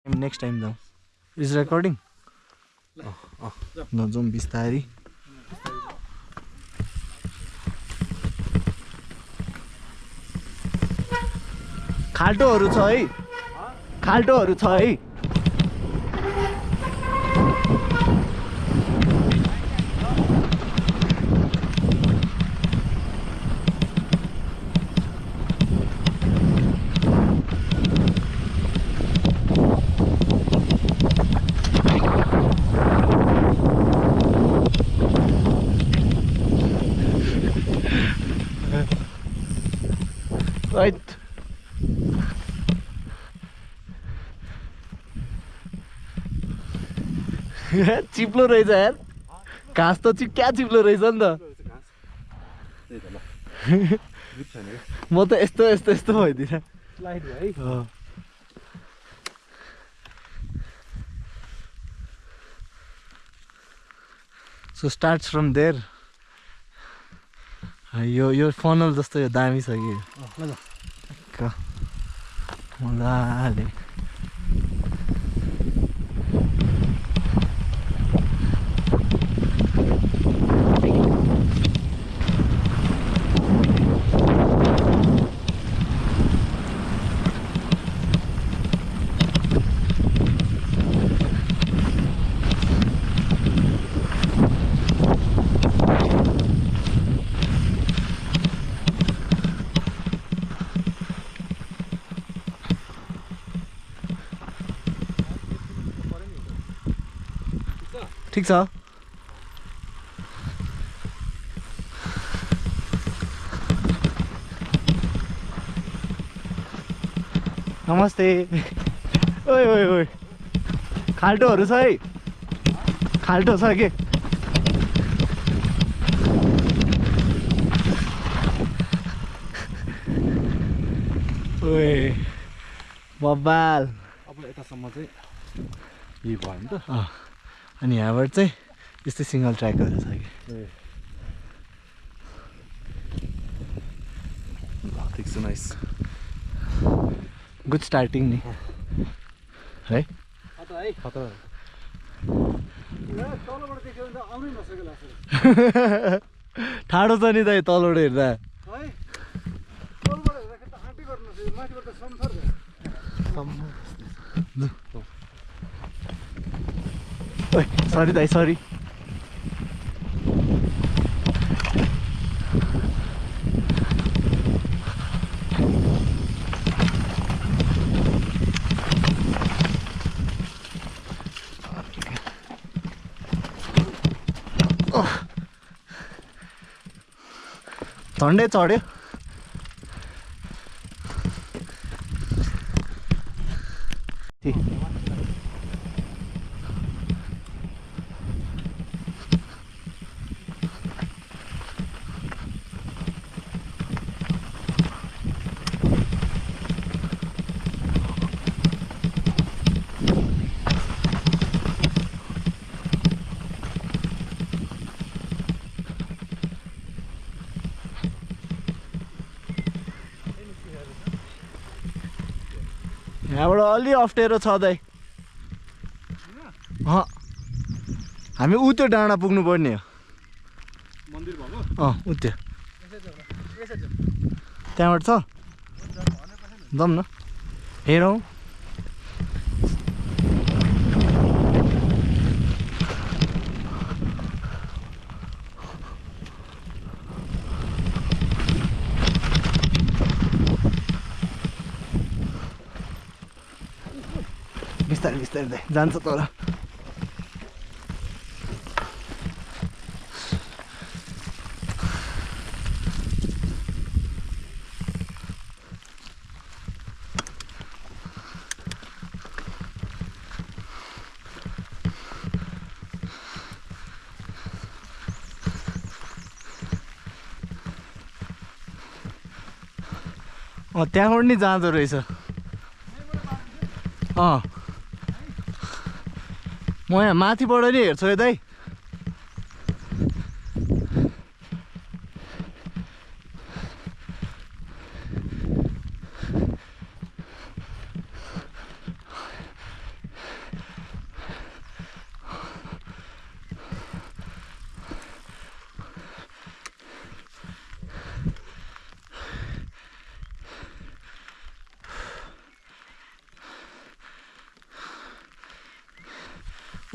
Next time though. Is recording? No, जाउँ बिस्तारी. खाल्टोहरू छ है. खाल्टोहरू छ है. Right. चिप्लो रहेछ यार. घाँस त क्या चिप्लो रहेछ नि त. म त यस्तो यस्तो यस्तो भइदिएँ. So starts from there. यो फनल जस्तो यो दामी छ कि. मजाले. ठीक छ. नमस्ते. ओइ ओइ ओइ खाल्टोहरू छ है. खाल्टो छ के. ओइ बब्बाल. अब यतासम्म चाहिँ यही भयो नि त. अनि यहाँबाट चाहिँ यस्तै सिङ्गल ट्र्याकहरू छ कि. ठिक छ. नाइस. गुड स्टार्टिङ नि है. ठाडो छ नि त तलबाट हेर्दा. सरी दाइ सरी. झन्डै चढ्यो. यहाँबाट अलि अप्ठ्यारो छ दाइ. हामी उ त्यो डाँडा पुग्नु पर्ने हो. उत्यो त्यहाँबाट छ. जाउँ न हेरौँ. बिस्तारै बिस्तारै दाइ जान्छ तर. त्यहाँबाट नि जाँदो रहेछ. म यहाँ माथिबाट नि हेर्छु है दाइ.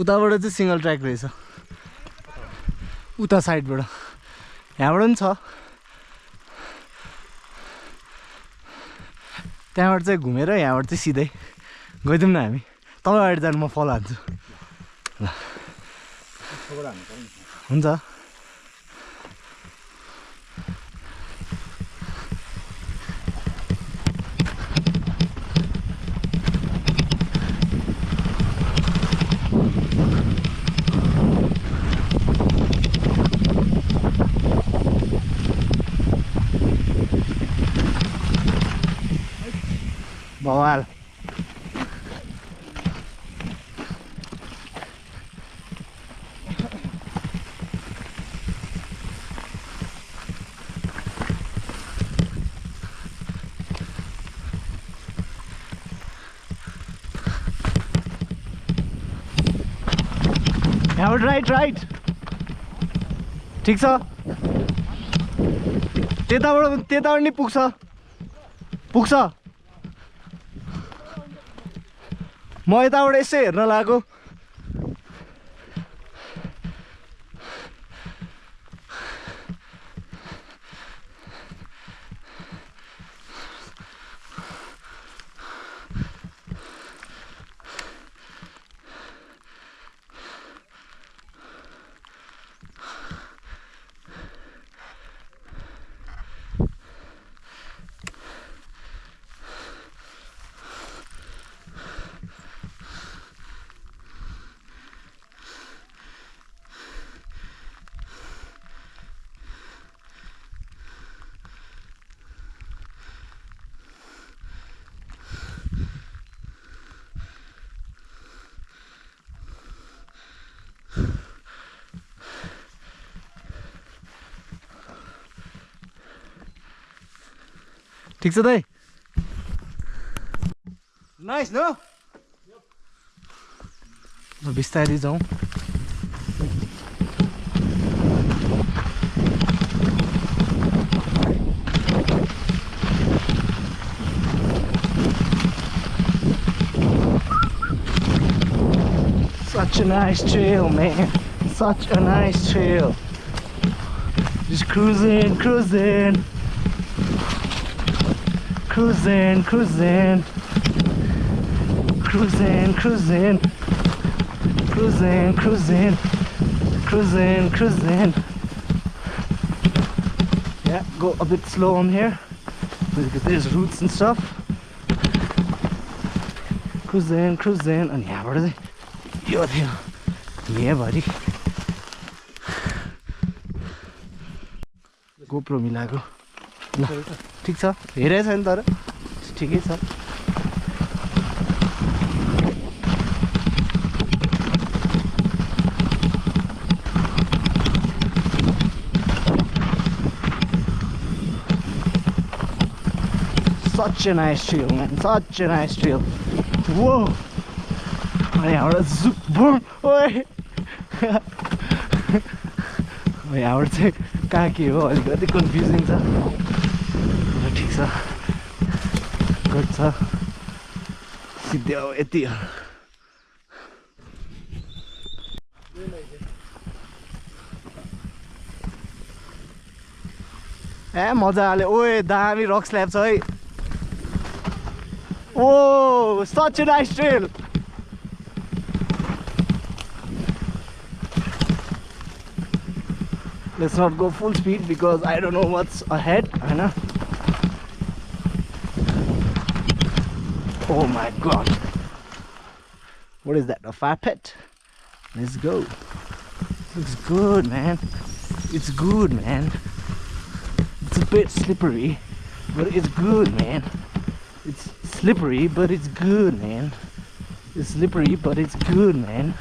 उताबाट चाहिँ सिंगल ट्र्याक रहेछ उता साइडबाट यहाँबाट पनि छ त्यहाँबाट चाहिँ घुमेर यहाँबाट चाहिँ सिधै गइदिउँ न हामी तपाईँ अगाडि जानु म फलो हान्छु ल हुन्छ बवाल यहाँबाट राइट ठिक छ त्यताबाट नि पुग्छ म यताबाट यसै हेर्न लागेको ठिक छ दाइ नाइस न बिस्तारै जाउँ Such a nice trail, man. Such a nice trail. Just cruising. Cruising. Yeah, go a bit slow on here because there's roots and stuff. Cruising. And yeah, what is it? Yeah, buddy. GoPro मिलाएको ल ठिक छ हेरेको छैन तर ठिकै छ Such a nice trail, man. Such a nice trail. Whoa. यहाँबाट जुप बुम ओए यहाँबाट चाहिँ कहाँ के हो अलिकति कन्फ्युजिङ छ ठिक छ गुड छ सिधै अब यति हो ए मजा आले ओए दामी रक स्ल्याब छ है ओ such a nice trail Let's not go full speed because I don't know what's ahead, I know. Oh my god. What is that? A fire pit? Let's go. Looks good, man. It's good, man. It's a bit slippery, but it's good, man. It's slippery, but it's good, man. It's slippery, but it's good, man.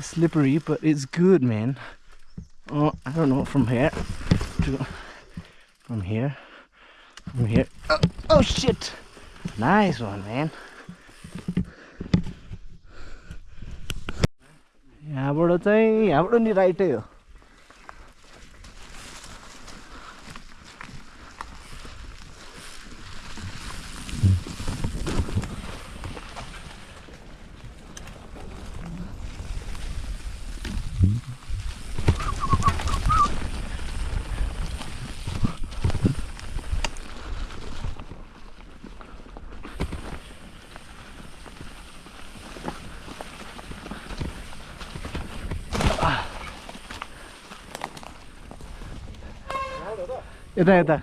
Slippery, but it's good, man. Oh, I don't know, from here to from here. Oh shit! Nice one, man. यहाँबाट नि राइटै हो यता यता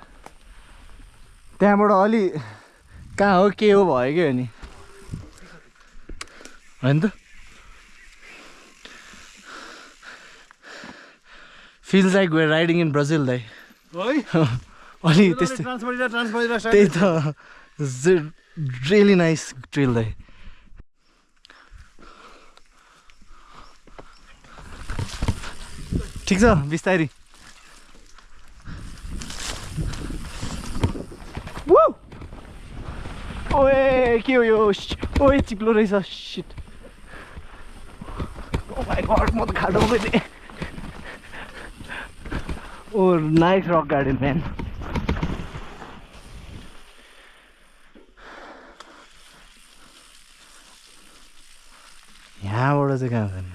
त्यहाँबाट अलि कहाँ हो के हो भयो क्या नि होइन त feels like we're riding in Brazil दाइ अलि त्यस्तै त्यही त really nice trail दाइ ठिक छ बिस्तारी ओए के हो यो ओए चिप्लो रहेछ शिट ओ माय गॉड म त खाडो गएँ ओ नाइस रक गार्डन म्यान यहाँबाट चाहिँ कहाँ जाने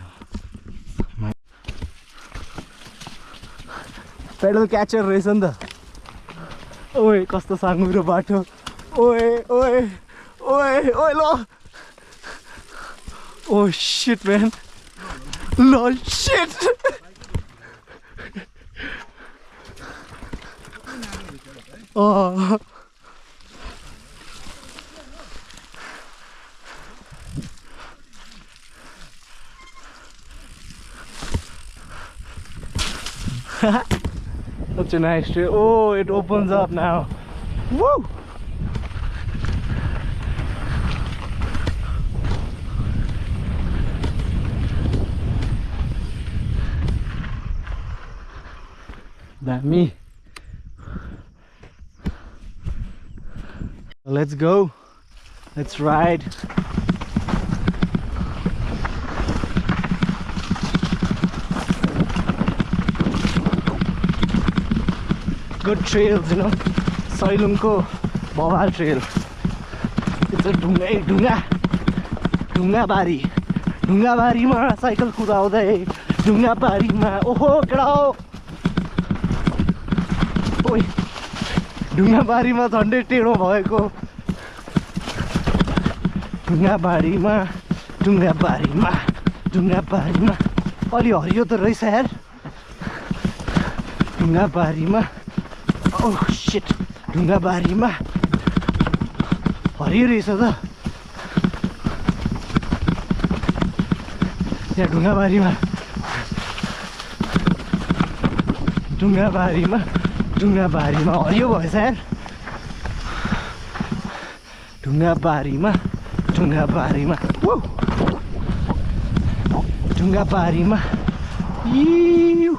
पेडल क्याचर रहेछ नि त ओए कस्तो साँघुरो बाटो ओए ओए ओए ओए ल ओ शिट म्यान ल shit Such a nice trail. Oh, it opens up now. Woo! That me. Let's go. Let's ride. Good trails, you know. Sailung ko bawal trail. It's a dunga bari. Dunga bari ma cycle kudaउँदै dunga bari ma oho केटा हो ओइ ढुङ्गा बारीमा झन्डै टेढो भएको ढुङ्गा बारीमा अलि हरियो त रहेछ यार ढुङ्गा बारीमा ओह शिट ढुङ्गा बारीमा हरियो रहेछ त यहाँ ढुङ्गा बारीमा हरियो भएछ यार ढुङ्गा बारीमा वो ढुङ्गा बारीमा you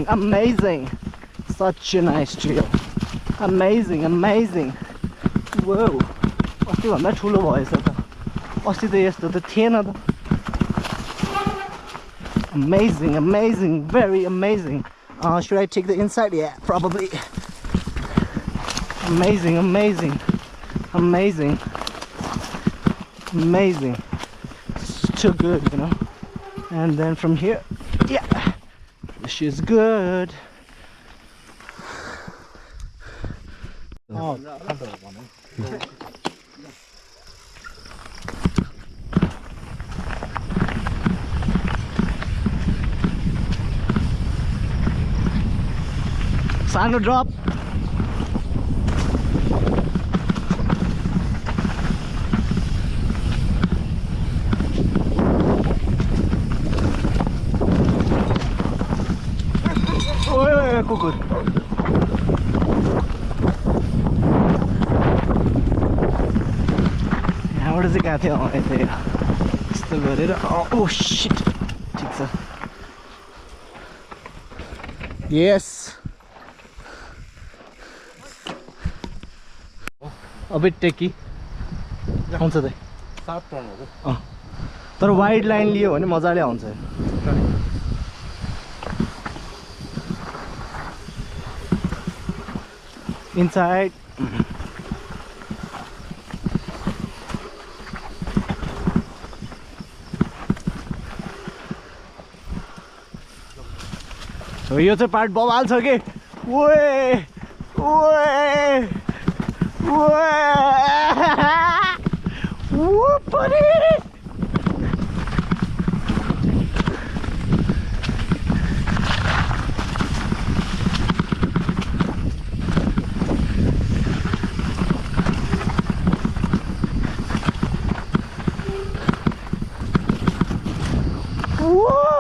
Amazing. Such a nice trail. Amazing. Whoa. अस्ति भन्दा ठुलो भएछ त अस्ति त यस्तो त थिएन त Amazing. Very amazing. Should I take the inside? Yeah, probably. Amazing. It's too good, you know. And then from here, yeah. This is good. Sano drop. Good. What is it got here? Oh shit. Yes. A bit tricky. आउँछ त साफ turn हो तर wide line लियो भने मजाले आउँछ inside यो चाहिँ part बवाल छ कि ओए ओए ओए पनि Whoa!